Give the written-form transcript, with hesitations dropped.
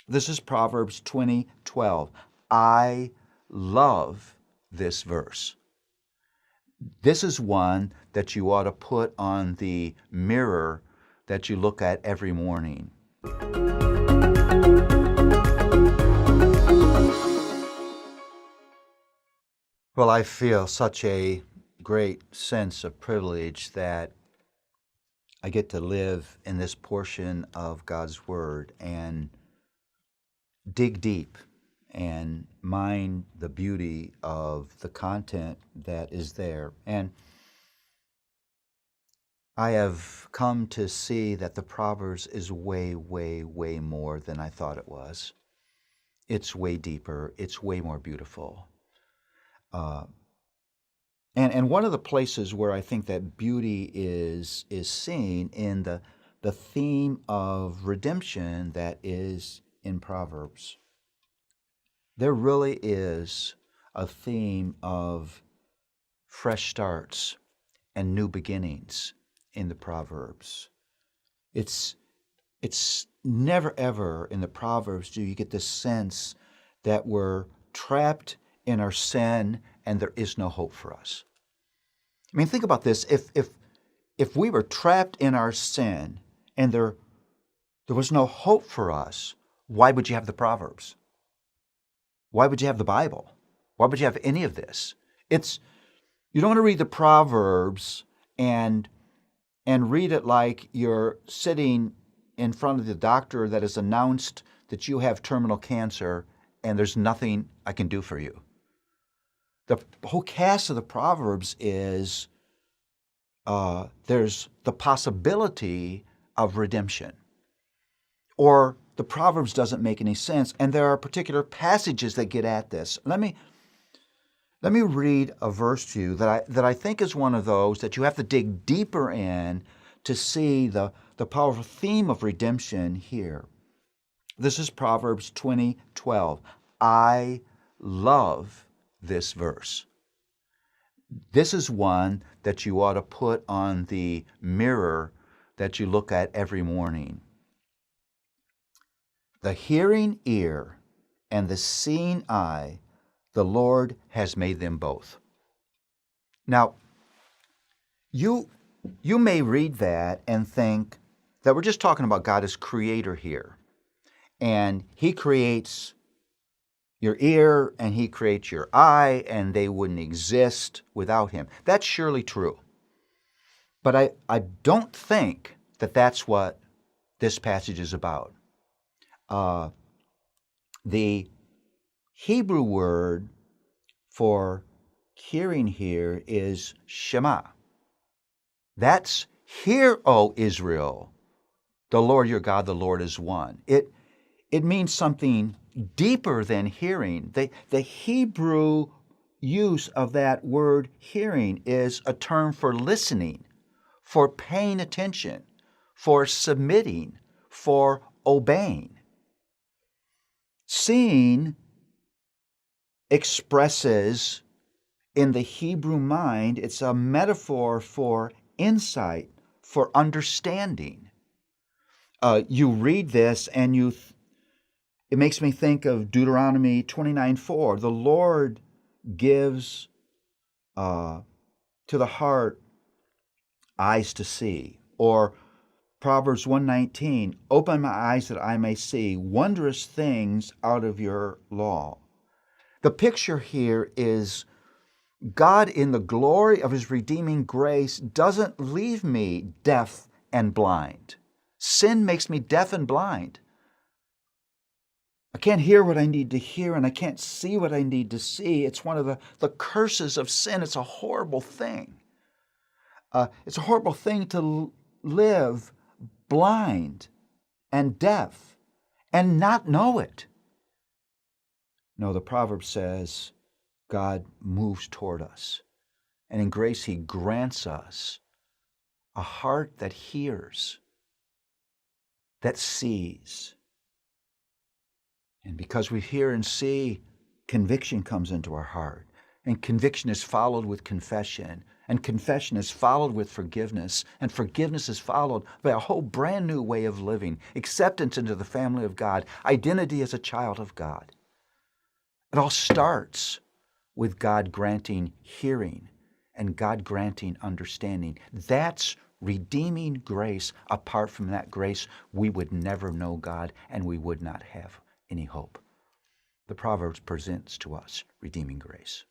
This is Proverbs 20:12. I love this verse. This is one that you ought to put on the mirror that you look at every morning. Well, I feel such a great sense of privilege that I get to live in this portion of God's Word and dig deep and mine the beauty of the content that is there. And I have come to see that the Proverbs is way, way, way more than I thought it was. It's way deeper. It's way more beautiful. And one of the places where I think that beauty is seen in the theme of redemption that is in Proverbs. There really is a theme of fresh starts and new beginnings in the Proverbs. It's never ever in the Proverbs do you get this sense that we're trapped in our sin and there is no hope for us. I mean, think about this. If we were trapped in our sin and there was no hope for us, why would you have the Proverbs? Why would you have the Bible? Why would you have any of this? You don't want to read the Proverbs and read it like you're sitting in front of the doctor that has announced that you have terminal cancer and there's nothing I can do for you. The whole cast of the Proverbs is there's the possibility of redemption. Or the Proverbs doesn't make any sense, and there are particular passages that get at this. Let me read a verse to you that I think is one of those that you have to dig deeper in to see the powerful theme of redemption here. This is Proverbs 20:12. I love this verse. This is one that you ought to put on the mirror that you look at every morning. The hearing ear and the seeing eye, the Lord has made them both. Now, you may read that and think that we're just talking about God as creator here. And He creates your ear and He creates your eye, and they wouldn't exist without Him. That's surely true. But I don't think that that's what this passage is about. The Hebrew word for hearing here is Shema. That's hear, O Israel, the Lord your God, the Lord is one. It means something deeper than hearing. The Hebrew use of that word hearing is a term for listening, for paying attention, for submitting, for obeying. Seeing expresses in the Hebrew mind, it's a metaphor for insight, for understanding. You read this and it makes me think of Deuteronomy 29:4. The Lord gives to the heart eyes to see. Or Proverbs 1:19, open my eyes that I may see wondrous things out of your law. The picture here is God in the glory of His redeeming grace doesn't leave me deaf and blind. Sin makes me deaf and blind. I can't hear what I need to hear, and I can't see what I need to see. It's one of the curses of sin. It's a horrible thing. It's a horrible thing to live blind and deaf and not know it. No, the proverb says God moves toward us, and in grace He grants us a heart that hears, that sees. And because we hear and see, conviction comes into our heart. And conviction is followed with confession. And confession is followed with forgiveness. And forgiveness is followed by a whole brand new way of living, acceptance into the family of God, identity as a child of God. It all starts with God granting hearing and God granting understanding. That's redeeming grace. Apart from that grace, we would never know God and we would not have any hope. The Proverbs presents to us redeeming grace.